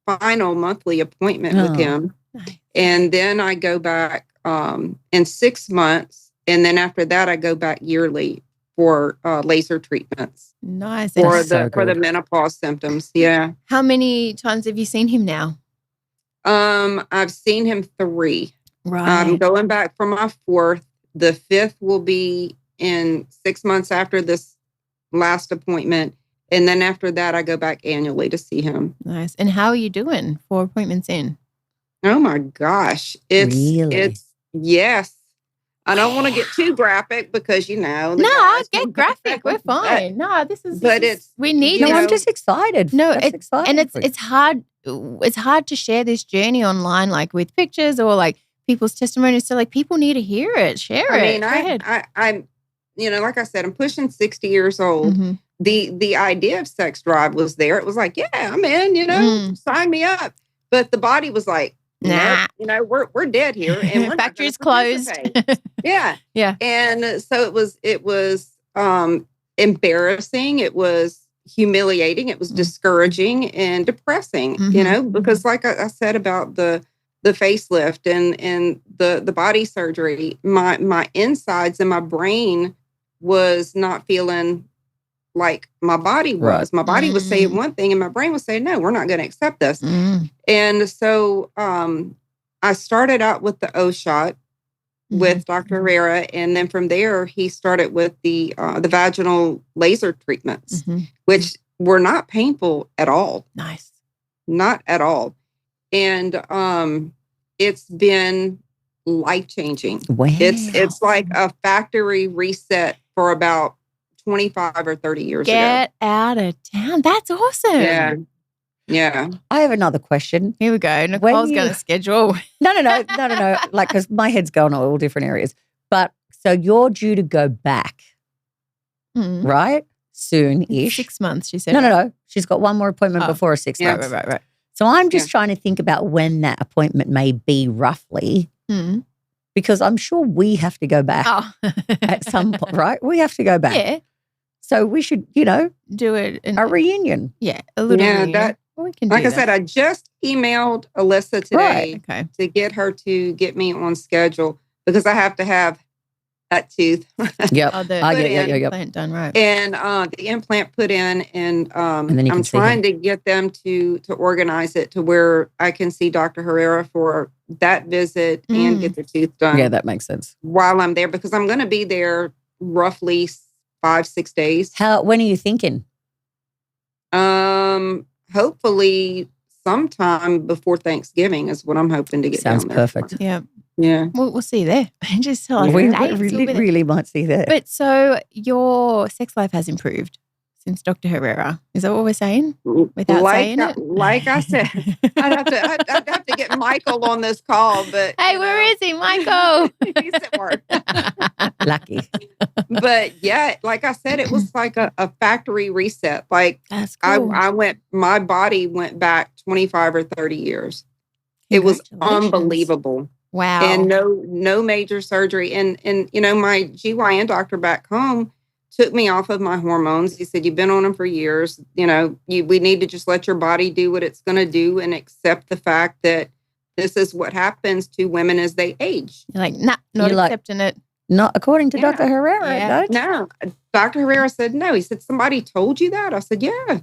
final monthly appointment with him. Nice. And then I go back in 6 months. And then after that, I go back yearly for laser treatments. Nice. For the menopause symptoms. Yeah. How many times have you seen him now? I've seen him 3. Right. I'm going back for my 4th. The 5th will be in 6 months after this last appointment. And then after that, I go back annually to see him. Nice. And how are you doing 4 appointments in? Oh my gosh. It's yes. I don't want to get too graphic because, No, get graphic. We're fine. No, we need I'm just excited. No, it's exciting. And it's hard. It's hard to share this journey online, like with pictures or like people's testimonies. So like people need to hear it, share it. I'm, like I said, I'm pushing 60 years old. The idea of sex drive was there. It was like, yeah, I'm in, sign me up. But the body was like, nah, we're dead here, and we're factory's closed. Yeah. And so it was embarrassing. It was humiliating. It was discouraging and depressing. Because like I said about the facelift and the body surgery, my insides and my brain was not feeling like my body was. Right. My body was saying one thing and my brain was saying, no, we're not going to accept this. And so I started out with the O shot with Dr. Herrera. And then from there, he started with the vaginal laser treatments, which were not painful at all. Nice. Not at all. And it's been life-changing. Wow. It's like a factory reset for about 25 or 30 years ago. Get out of town. That's awesome. Yeah. I have another question. Here we go. Nicole's going to schedule. No. Like, because my head's going all different areas. But so you're due to go back, right? Soon-ish. 6 months, she said. No. She's got one more appointment before 6 months. Right. So I'm just trying to think about when that appointment may be roughly. Because I'm sure we have to go back at some point, right? We have to go back. Yeah. So we should, do it. A reunion. Yeah, a little reunion. Well, we can do Like I that. said, I just emailed Alyssa today to get her to get me on schedule because I have to have that tooth. Yep. Oh, the implant done, right. And the implant put in, and then you I'm can see trying to get them to organize it to where I can see Dr. Herrera for that visit and get the tooth done. Yeah, that makes sense. While I'm there, because I'm going to be there roughly 5-6 days. When are you thinking? Hopefully sometime before Thanksgiving is what I'm hoping to get Sounds down there. perfect. Yeah. Yeah. We'll see there. Just tell us We the dates, we'll be there. really might see that. But so your sex life has improved since Dr. Herrera. Is that what we're saying? Without saying it? Like I said, I'd have to get Michael on this call. But hey, where is he, Michael? He's at work. Lucky. But yeah, like I said, it was like a factory reset. Like that's cool. My body went back 25 or 30 years. It was unbelievable. Wow. And no major surgery. And my GYN doctor back home took me off of my hormones. He said, you've been on them for years. We need to just let your body do what it's going to do and accept the fact that this is what happens to women as they age. You're like, nah, not accepting it. Not according to Dr. Herrera. Yeah. No. Dr. Herrera said, no. He said, somebody told you that? I said, yeah.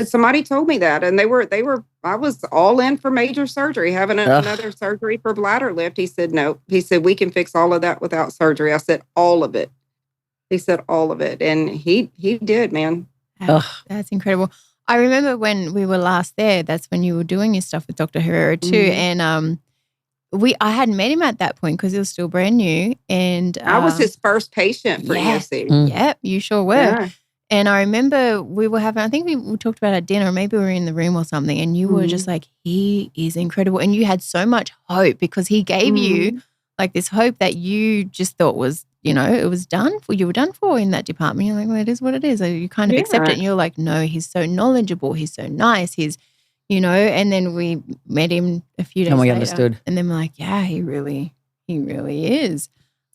Somebody told me that. And I was all in for major surgery, having another surgery for bladder lift. He said, no. He said, we can fix all of that without surgery. I said, all of it. He said, all of it. And he did, man. That's incredible. I remember when we were last there, that's when you were doing your stuff with Dr. Herrera too. And I hadn't met him at that point because he was still brand new. And I was his first patient for EOC. Yep, you sure were. Yeah. And I remember we were having, I think we talked about at dinner, maybe we were in the room or something, and you were just like, he is incredible. And you had so much hope because he gave you like this hope that you just thought was, it was done for, you were done for in that department. You're like, well, it is what it is. So you kind of accept it and you're like, no, he's so knowledgeable. He's so nice. He's, and then we met him a few days later. And we understood. And then we're like, yeah, he really is.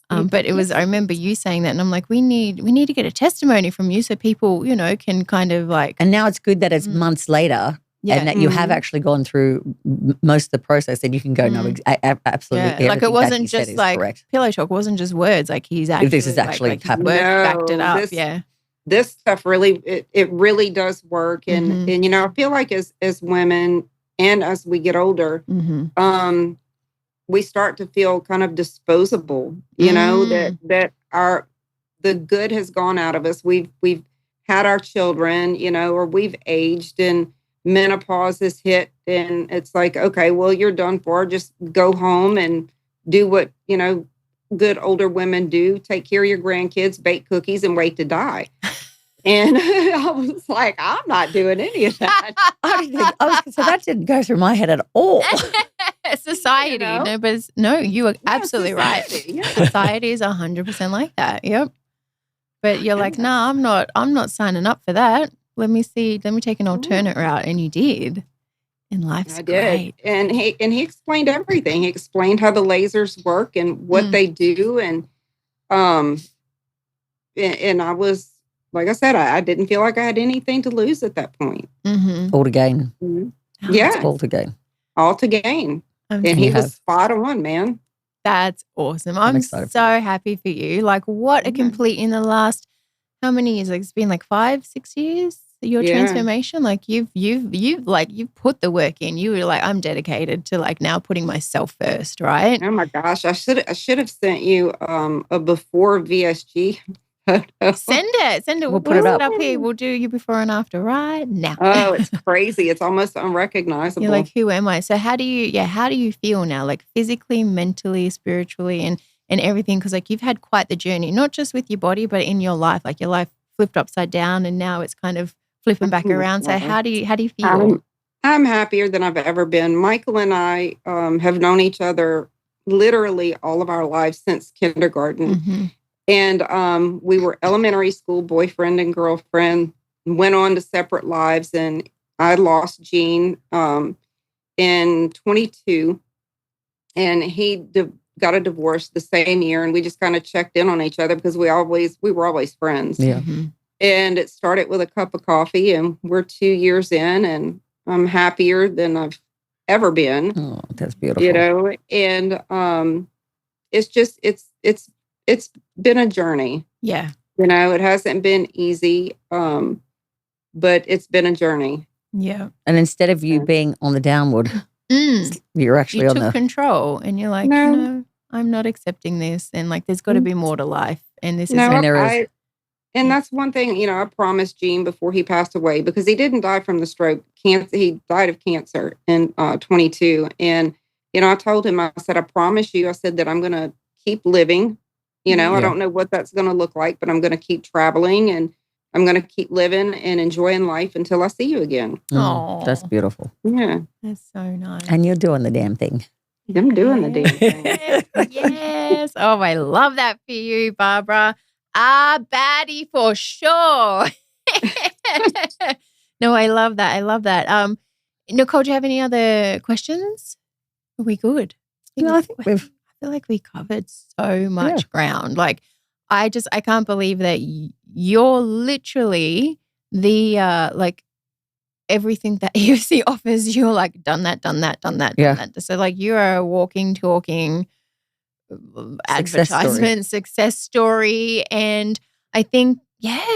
But it was, I remember you saying that and I'm like, we need to get a testimony from you so people, can kind of like. And now it's good that it's months later and that you have actually gone through most of the process and you can go, no, absolutely. Yeah. Like it wasn't just like pillow talk. It wasn't just words. Like he's actually. This is actually happening. Backed it up. This stuff really, it really does work. And, and I feel like as women and as we get older, we start to feel kind of disposable, that the good has gone out of us. We've had our children, or we've aged and menopause has hit and it's like, okay, well, you're done for. Just go home and do what, good older women do. Take care of your grandkids, bake cookies and wait to die. And I was like, I'm not doing any of that. So that didn't go through my head at all. Society. No, you are absolutely right. Yeah. Society is 100% like that. Yep. But you're like, no, I'm not signing up for that. Let me take an alternate route. And you did. And life's great. And he explained everything. He explained how the lasers work and what they do. And I was, like I said, I didn't feel like I had anything to lose at that point. All to gain. Yeah. All to gain. All to gain. And he was spot on, man. That's awesome. I'm so happy for you. Like what a complete in the last, how many years? Like it's been like 5-6 years, your transformation. Like you've put the work in. You were like, I'm dedicated to like now putting myself first, right? Oh my gosh. I should have sent you a before VSG. Send it. We'll put it up here. We'll do you before and after right now. Oh, it's crazy. It's almost unrecognizable. You're like, who am I? So how do you feel now? Like physically, mentally, spiritually, and everything? Because like you've had quite the journey, not just with your body, but in your life. Like your life flipped upside down, and now it's kind of flipping back around. So how do you feel? I'm happier than I've ever been. Michael and I have known each other literally all of our lives since kindergarten. And we were elementary school boyfriend and girlfriend, went on to separate lives. And I lost Gene in 22. And he got a divorce the same year. And we just kind of checked in on each other because we were always friends. Yeah. And it started with a cup of coffee. And we're 2 years in. And I'm happier than I've ever been. Oh, that's beautiful. You know, and it's just it's been a journey. Yeah. You know, it hasn't been easy, but it's been a journey. Yeah. And instead of you being on the downward, you're actually you on took the control, and you're like, no, I'm not accepting this, and like, there's got to be more to life, and this is. And there is. And that's one thing, you know, I promised Gene before he passed away, because he didn't die from the stroke. He died of cancer in 22. And, you know, I told him, I said, I promise you, I said that I'm going to keep living. You know, I don't know what that's going to look like, but I'm going to keep traveling, and I'm going to keep living and enjoying life until I see you again. Oh, that's beautiful. Yeah. That's so nice. And you're doing the damn thing. I'm doing the damn thing. Yes. Oh, I love that for you, Barbara. Abadie for sure. No, I love that. I love that. Nicole, do you have any other questions? Are we good? No, I think I feel like we covered so much ground. Like, I can't believe that you're literally the like everything that EOC offers. You're like done that. So like, you are a walking, talking advertisement, success story. And I think,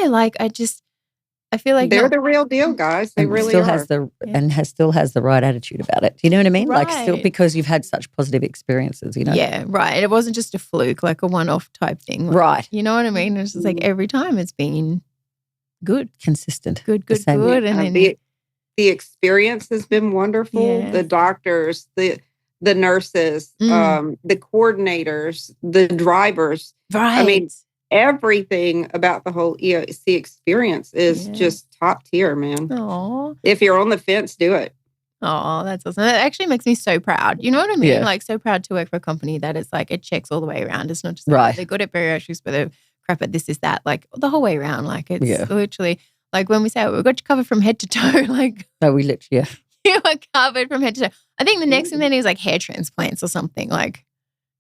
like, I feel like they're the real deal, guys. They really still are. Still has the right attitude about it. Do you know what I mean? Right. Like, still, because you've had such positive experiences, you know? Yeah, right. It wasn't just a fluke, like a one-off type thing. Like, right. You know what I mean? It's just like every time it's been good. Consistent. Good. And then the experience has been wonderful. Yes. The doctors, the nurses, the coordinators, the drivers. Right. I mean, everything about the whole EOC experience is just top tier, man. Aww. If you're on the fence, do it. Oh, that's awesome. That actually makes me so proud. You know what I mean? Yeah. Like, so proud to work for a company that is like, it checks all the way around. It's not just like, they're good at bariatrics, but they're crap at this is that. Like, the whole way around. Like, it's literally, like, when we say we've got you covered from head to toe, like. No, we literally, you are covered from head to toe. I think the next thing then is like hair transplants or something, like,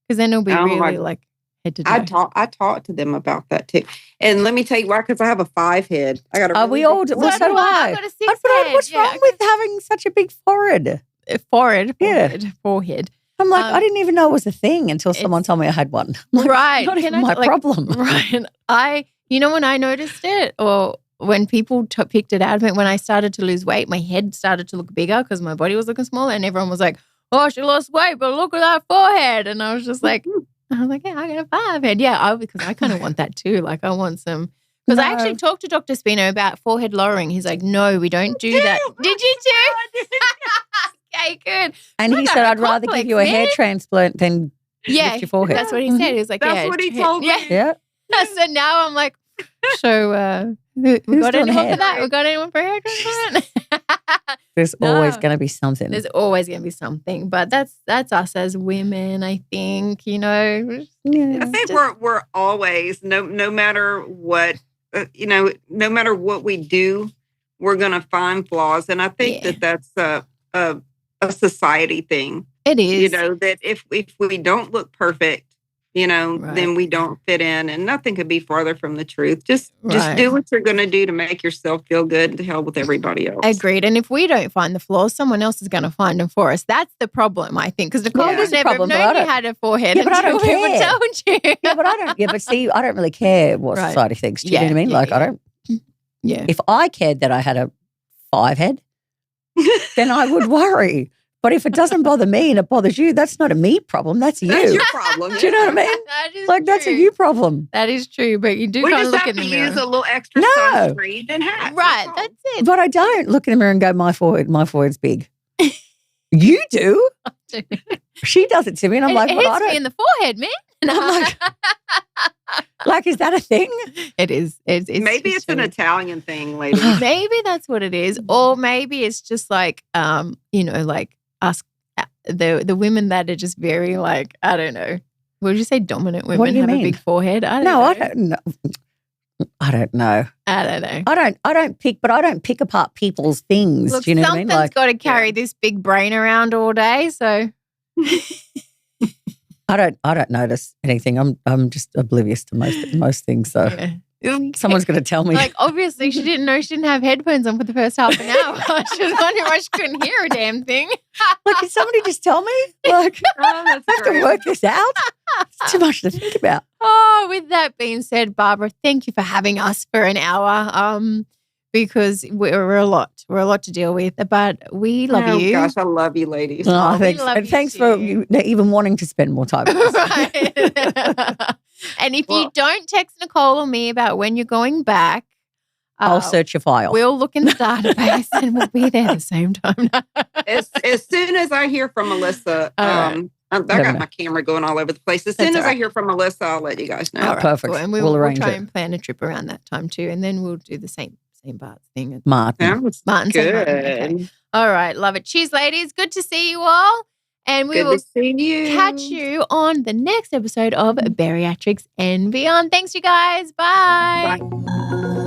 because then it'll be really like head to toe. I talked to them about that too. And let me tell you why, because I have a 5-head. I got a we all do. Well, so do I. I've got a 6-head. What's wrong with having such a big forehead? Forehead. I'm like, I didn't even know it was a thing until someone told me I had one. Like, right. Not even my problem. Right. You know, when I noticed it, or when people picked it out of me, when I started to lose weight, my head started to look bigger because my body was looking smaller, and everyone was like, oh, she lost weight, but look at that forehead. And I was just like, yeah, I got a 5-head. Yeah, because I kind of want that too. Like, I want some. Because I actually talked to Dr. Spino about forehead lowering. He's like, no, we don't do that. Did you too? Okay, good. And he said, I'd rather give you a hair transplant than lift your forehead. That's what he said. He was like, that's what he told me. Yeah. So now I'm like, so we got anyone for that? We got anyone for a hair transplant? There's always going to be something. There's always going to be something. But that's us as women, I think, you know. I think we're always, no matter what, no matter what we do, we're going to find flaws. And I think that's a society thing. It is. You know, that if we don't look perfect, you know, then we don't fit in, and nothing could be farther from the truth. Just do what you're going to do to make yourself feel good, and to hell with everybody else. Agreed. And if we don't find the flaws, someone else is going to find them for us. That's the problem, I think. Because Nicole was never known you had a forehead until I don't care. Told you. Yeah, but I don't. Yeah, but see, I don't really care what society thinks. Do you know what I mean? Like, I don't. Yeah. If I cared that I had a 5-head, then I would worry. But if it doesn't bother me and it bothers you, that's not a me problem. That's you. That's your problem. Do you know what I mean? That is like, that's a you problem. That is true. But you do kind of look in the mirror. We just have to use a little extra sunscreen and hat. Right. That's it. But I don't look in the mirror and go, my forehead's big. You do. She does it to me, and I'm like, it but hits I don't. me in the forehead, man. And I'm like, is that a thing? It is. Maybe it's an Italian thing, ladies. Maybe that's what it is, or maybe it's just like, like us, the women that are just very like, I don't know. Would you say dominant women have a big forehead? I don't know. I don't know. I don't know. I don't pick apart people's things. Look, do you know what I mean? Something's got to carry this big brain around all day, so. I don't notice anything. I'm just oblivious to most things. So Someone's going to tell me. Like, obviously, she didn't know she didn't have headphones on for the first half an hour. She was wondering why she couldn't hear a damn thing. Like, can somebody just tell me? Like, I have to work this out. It's too much to think about. Oh, with that being said, Barbara, thank you for having us for an hour. Because we're a lot. We're a lot to deal with, but we love you. Gosh, I love you, ladies. Oh, thanks. And thanks for even wanting to spend more time with us. Right. And if you don't text Nicole or me about when you're going back, I'll search your file. We'll look in the database and we'll be there at the same time. As soon as I hear from Melissa, I got my camera going all over the place. As soon as I hear from Melissa, I'll let you guys know. Right. Perfect. Cool. And we'll try and plan a trip around that time too. And then we'll do the same Bart's thing. Martin. Good. Okay. All right. Love it. Cheers, ladies. Good to see you all. And we will catch you on the next episode of Bariatrics and Beyond. Thanks, you guys. Bye. Bye.